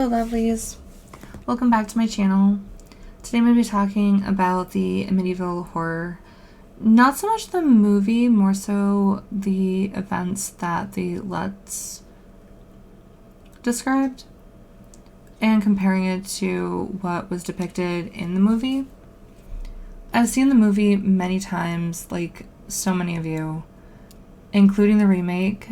Hello lovelies, welcome back to my channel. Today I'm going to be talking about the Amityville Horror. Not so much the movie, more so the events that the Lutz described and comparing it to what was depicted in the movie. I've seen the movie many times, like so many of you, including the remake.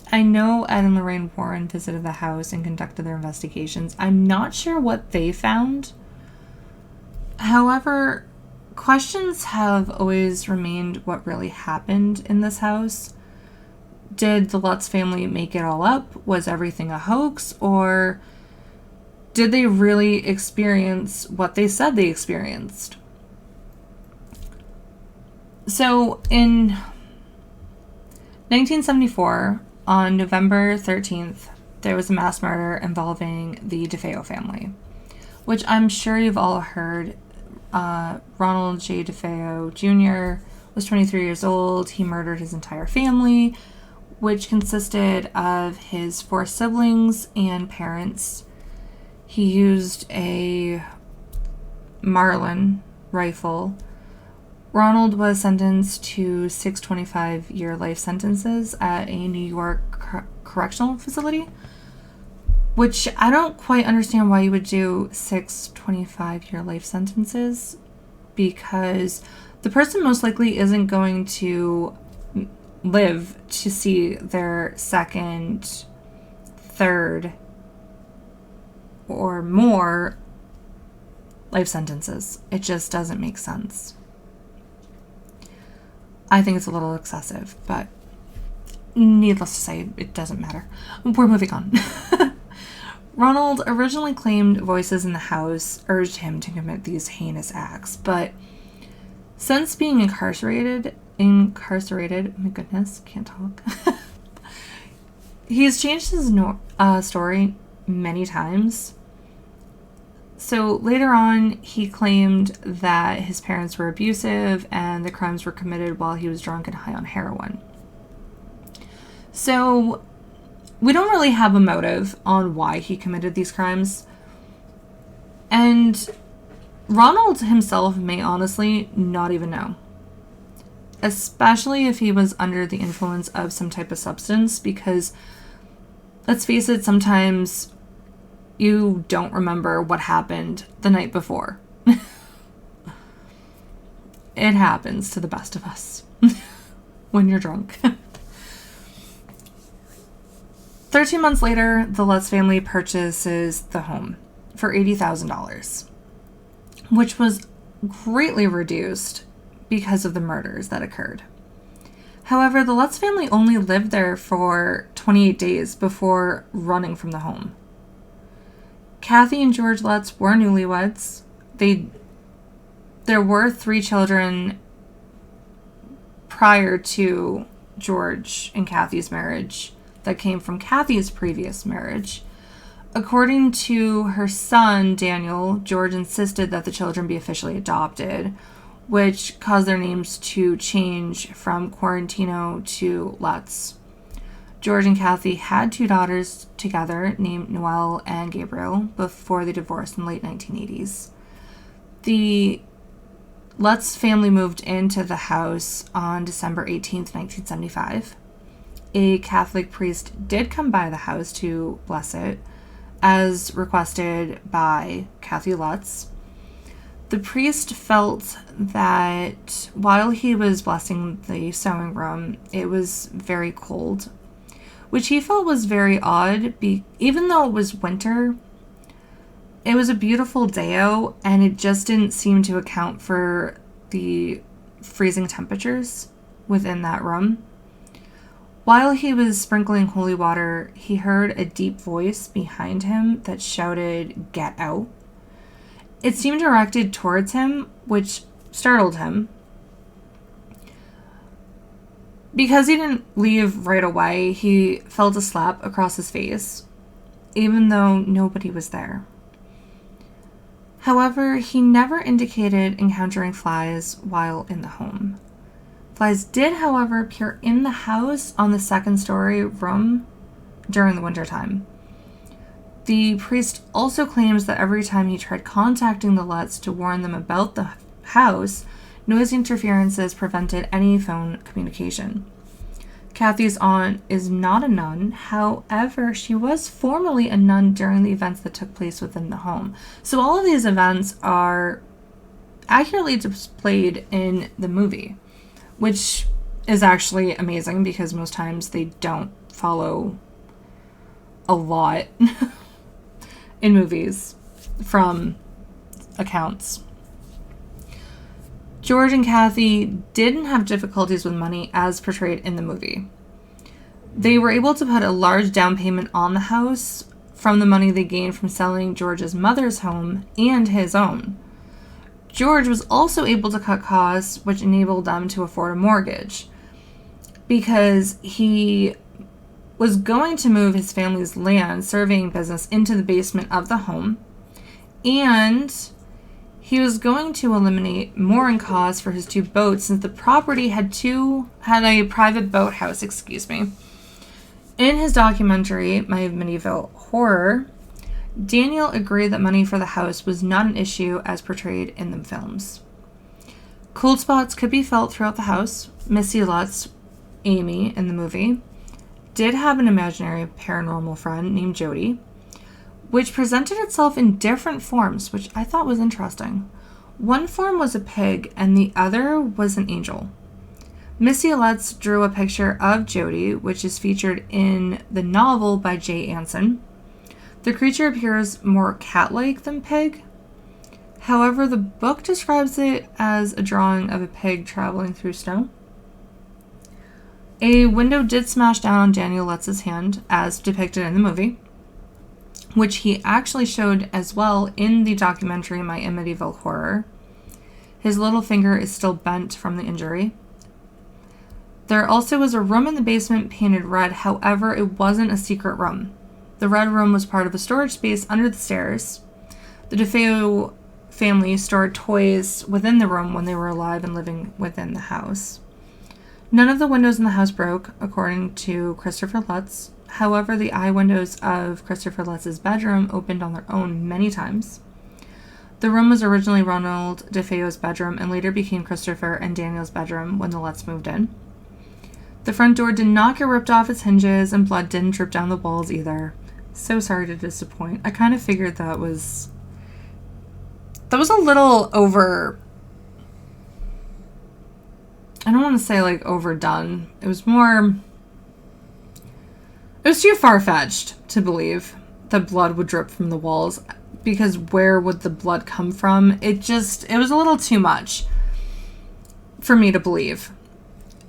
I know Ed and Lorraine Warren visited the house and conducted their investigations. I'm not sure what they found. However, questions have always remained what really happened in this house. Did the Lutz family make it all up? Was everything a hoax? Or did they really experience what they said they experienced? So in 1974, on November 13th, there was a mass murder involving the DeFeo family, which I'm sure you've all heard. Ronald J. DeFeo Jr. was 23 years old. He murdered his entire family, which consisted of his 4 siblings and parents. He used a Marlin rifle. Ronald was sentenced to 6 25-year life sentences at a New York correctional facility, which I don't quite understand why you would do 6 25-year life sentences, because the person most likely isn't going to live to see their second, third, or more life sentences. It just doesn't make sense. I think it's a little excessive, but needless to say, it doesn't matter. We're moving on. Ronald originally claimed voices in the house urged him to commit these heinous acts, but since being incarcerated, my goodness, can't talk. He's changed his story many times. So later on, he claimed that his parents were abusive and the crimes were committed while he was drunk and high on heroin. So we don't really have a motive on why he committed these crimes. And Ronald himself may honestly not even know. Especially if he was under the influence of some type of substance, because let's face it, sometimes you don't remember what happened the night before. It happens to the best of us when you're drunk. 13 months later, the Lutz family purchases the home for $80,000, which was greatly reduced because of the murders that occurred. However, the Lutz family only lived there for 28 days before running from the home. Kathy and George Lutz were newlyweds. There were 3 children prior to George and Kathy's marriage that came from Kathy's previous marriage. According to her son, Daniel, George insisted that the children be officially adopted, which caused their names to change from Quarantino to Lutz. George and Kathy had 2 daughters together named Noelle and Gabriel before they divorced in the late 1980s. The Lutz family moved into the house on December 18th, 1975. A Catholic priest did come by the house to bless it, as requested by Kathy Lutz. The priest felt that while he was blessing the sewing room, it was very cold, which he felt was very odd. Even though it was winter, it was a beautiful day out, and it just didn't seem to account for the freezing temperatures within that room. While he was sprinkling holy water, he heard a deep voice behind him that shouted, "Get out." It seemed directed towards him, which startled him. Because he didn't leave right away, he felt a slap across his face, even though nobody was there. However, he never indicated encountering flies while in the home. Flies did, however, appear in the house on the second story room during the wintertime. The priest also claims that every time he tried contacting the Lutz to warn them about the house, noise interferences prevented any phone communication. Kathy's aunt is not a nun. However, she was formerly a nun during the events that took place within the home. So all of these events are accurately displayed in the movie, which is actually amazing because most times they don't follow a lot in movies from accounts. George and Kathy didn't have difficulties with money as portrayed in the movie. They were able to put a large down payment on the house from the money they gained from selling George's mother's home and his own. George was also able to cut costs, which enabled them to afford a mortgage, because he was going to move his family's land surveying business into the basement of the home, and he was going to eliminate mooring costs for his 2 boats since the property had a private boathouse, In his documentary, Amityville Horror, Daniel agreed that money for the house was not an issue as portrayed in the films. Cold spots could be felt throughout the house. Missy Lutz, Amy in the movie, did have an imaginary paranormal friend named Jody, which presented itself in different forms, which I thought was interesting. One form was a pig, and the other was an angel. Missy Lutz drew a picture of Jody, which is featured in the novel by J. Anson. The creature appears more cat-like than pig. However, the book describes it as a drawing of a pig traveling through snow. A window did smash down on Daniel Lutz's hand, as depicted in the movie, which he actually showed as well in the documentary My Amityville Horror. His little finger is still bent from the injury. There also was a room in the basement painted red, however, it wasn't a secret room. The red room was part of a storage space under the stairs. The DeFeo family stored toys within the room when they were alive and living within the house. None of the windows in the house broke, according to Christopher Lutz. However, the eye windows of Christopher Lutz's bedroom opened on their own many times. The room was originally Ronald DeFeo's bedroom and later became Christopher and Daniel's bedroom when the Lutz moved in. The front door did not get ripped off its hinges, and blood didn't drip down the walls either. So sorry to disappoint. I kind of figured that was a little over... I don't want to say like overdone. It was too far-fetched to believe that blood would drip from the walls, because where would the blood come from? It was a little too much for me to believe.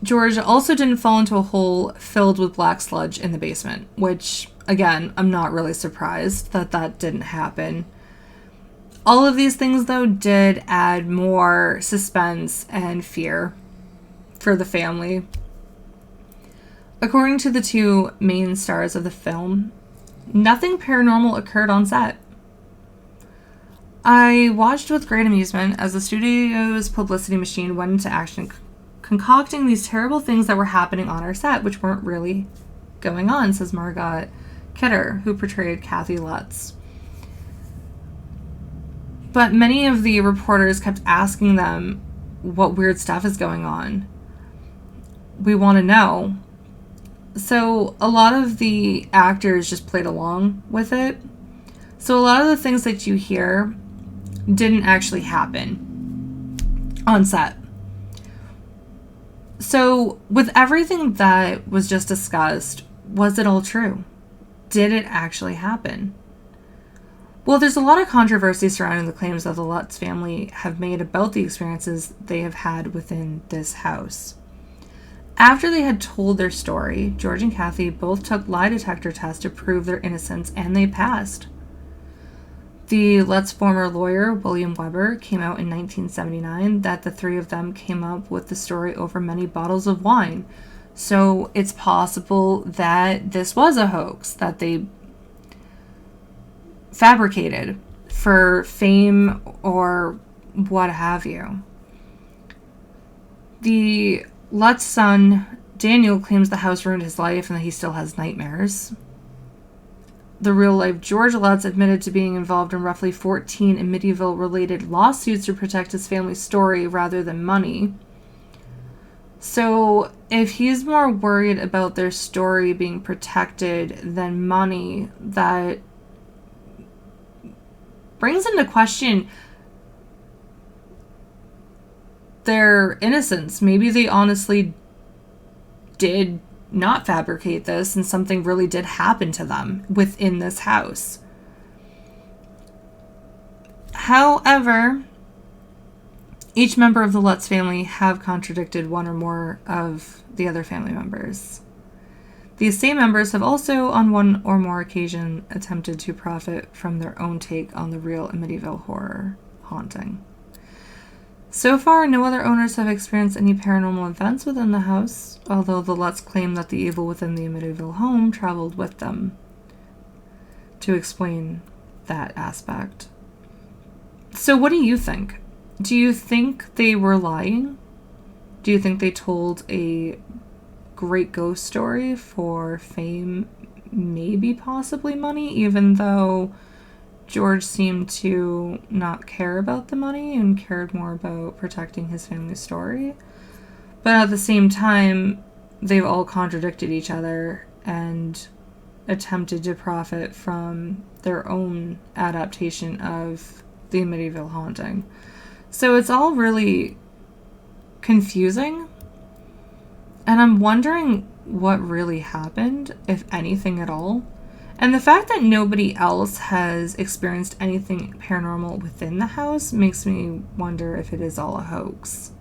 George also didn't fall into a hole filled with black sludge in the basement, which, again, I'm not really surprised that didn't happen. All of these things, though, did add more suspense and fear for the family. According to the 2 main stars of the film, nothing paranormal occurred on set. I watched with great amusement as the studio's publicity machine went into action, concocting these terrible things that were happening on our set, which weren't really going on, says Margot Kidder, who portrayed Kathy Lutz. But many of the reporters kept asking them what weird stuff is going on. We want to know. So a lot of the actors just played along with it. So a lot of the things that you hear didn't actually happen on set. So with everything that was just discussed, was it all true? Did it actually happen? Well, there's a lot of controversy surrounding the claims that the Lutz family have made about the experiences they have had within this house. After they had told their story, George and Kathy both took lie detector tests to prove their innocence, and they passed. The Lutz former lawyer, William Weber, came out in 1979 that the 3 of them came up with the story over many bottles of wine. So it's possible that this was a hoax that they fabricated for fame or what have you. The Lutz son, Daniel, claims the house ruined his life and that he still has nightmares. the real-life George Lutz admitted to being involved in roughly 14 Amityville-related lawsuits to protect his family's story rather than money. So if he's more worried about their story being protected than money, that brings into question their innocence. Maybe they honestly did not fabricate this and something really did happen to them within this house. However, each member of the Lutz family have contradicted one or more of the other family members. These same members have also, on one or more occasion, attempted to profit from their own take on the real Amityville Horror haunting. So far, no other owners have experienced any paranormal events within the house, although the Lutz claim that the evil within the Amityville home traveled with them to explain that aspect. So what do you think? Do you think they were lying? Do you think they told a great ghost story for fame, maybe possibly money, even though George seemed to not care about the money and cared more about protecting his family's story? But at the same time, they've all contradicted each other and attempted to profit from their own adaptation of the Amityville haunting. So it's all really confusing. And I'm wondering what really happened, if anything at all. And the fact that nobody else has experienced anything paranormal within the house makes me wonder if it is all a hoax.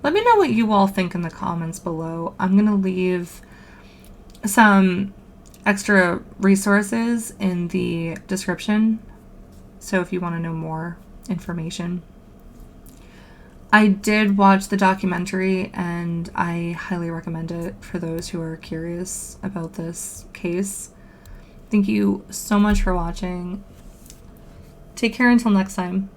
Let me know what you all think in the comments below. I'm going to leave some extra resources in the description, so if you want to know more information. I did watch the documentary, and I highly recommend it for those who are curious about this case. Thank you so much for watching. Take care until next time.